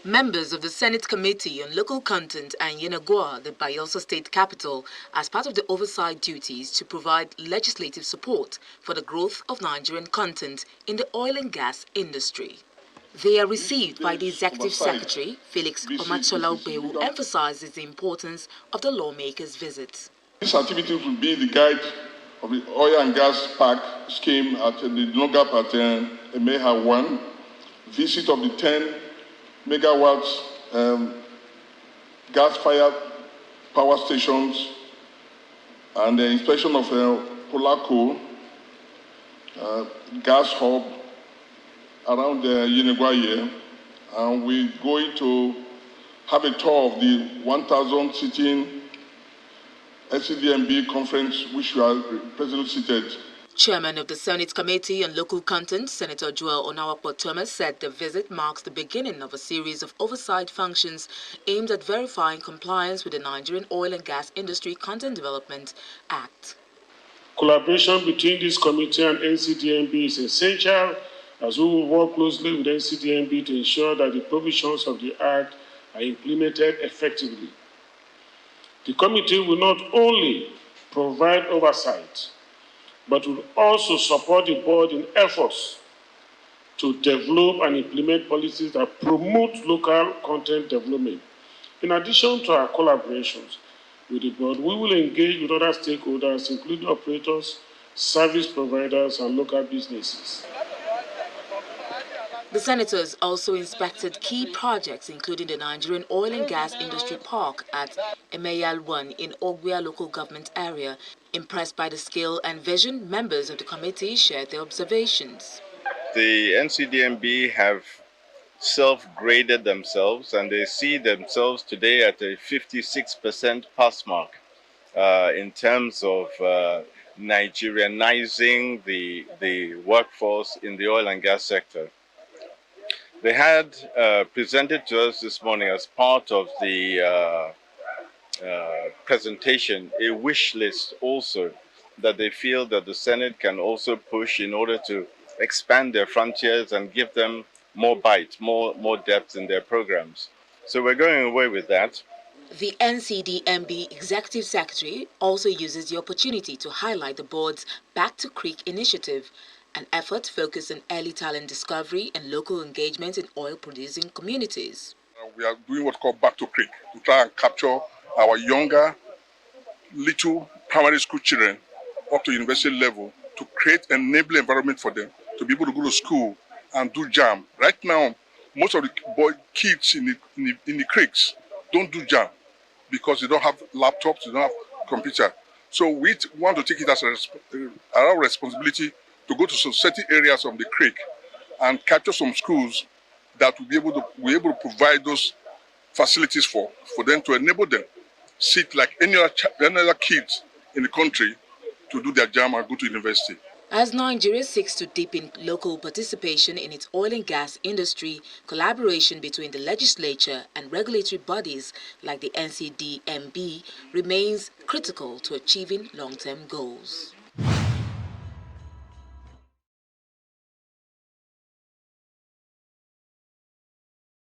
Members of the Senate Committee on Local Content and Yenagoa, the Bayelsa state capital, as part of the oversight duties to provide legislative support for the growth of Nigerian content in the oil and gas industry. They are received by the Executive Secretary, Felix Omatsola, who emphasizes the importance of the lawmakers' visit. This activity will be the guide of the oil and gas park scheme at the Nogap at Emeha 1, visit of the 10 megawatts gas-fired power stations, and the inspection of Polako gas hub around the Yenegwaye. And we're going to have a tour of the 1,000 sitting NCDMB conference, which you are presently seated. Chairman of the Senate Committee on Local Content, Senator Joel Onawapor-Thomas, said the visit marks the beginning of a series of oversight functions aimed at verifying compliance with the Nigerian Oil and Gas Industry Content Development Act. Collaboration between this committee and NCDMB is essential, as we will work closely with NCDMB to ensure that the provisions of the Act are implemented effectively. The committee will not only provide oversight, but will also support the board in efforts to develop and implement policies that promote local content development. In addition to our collaborations with the board, we will engage with other stakeholders, including operators, service providers, and local businesses. The senators also inspected key projects, including the Nigerian Oil and Gas Industry Park at Emeyal 1 in Ogwea local government area. Impressed by the skill and vision, members of the committee shared their observations. The NCDMB have self-graded themselves, and they see themselves today at a 56% pass mark in terms of Nigerianizing the workforce in the oil and gas sector. They had presented to us this morning as part of the presentation a wish list also that they feel that the Senate can also push in order to expand their frontiers and give them more bite, more depth in their programs. So we're going away with that. The NCDMB Executive Secretary also uses the opportunity to highlight the board's Back to Creek initiative, an effort focused on early talent discovery and local engagement in oil-producing communities. We are doing what's called Back to Creek to try and capture our younger, little primary school children up to university level to create an enabling environment for them to be able to go to school and do JAM. Right now, most of the kids in the creeks don't do JAM because they don't have laptops, they don't have computer. So we want to take it as our responsibility to go to some certain areas of the creek and capture some schools that will be able to provide those facilities for them to enable them sit like any other kids in the country to do their JAM and go to university. As Nigeria seeks to deepen local participation in its oil and gas industry, collaboration between the legislature and regulatory bodies like the NCDMB remains critical to achieving long-term goals.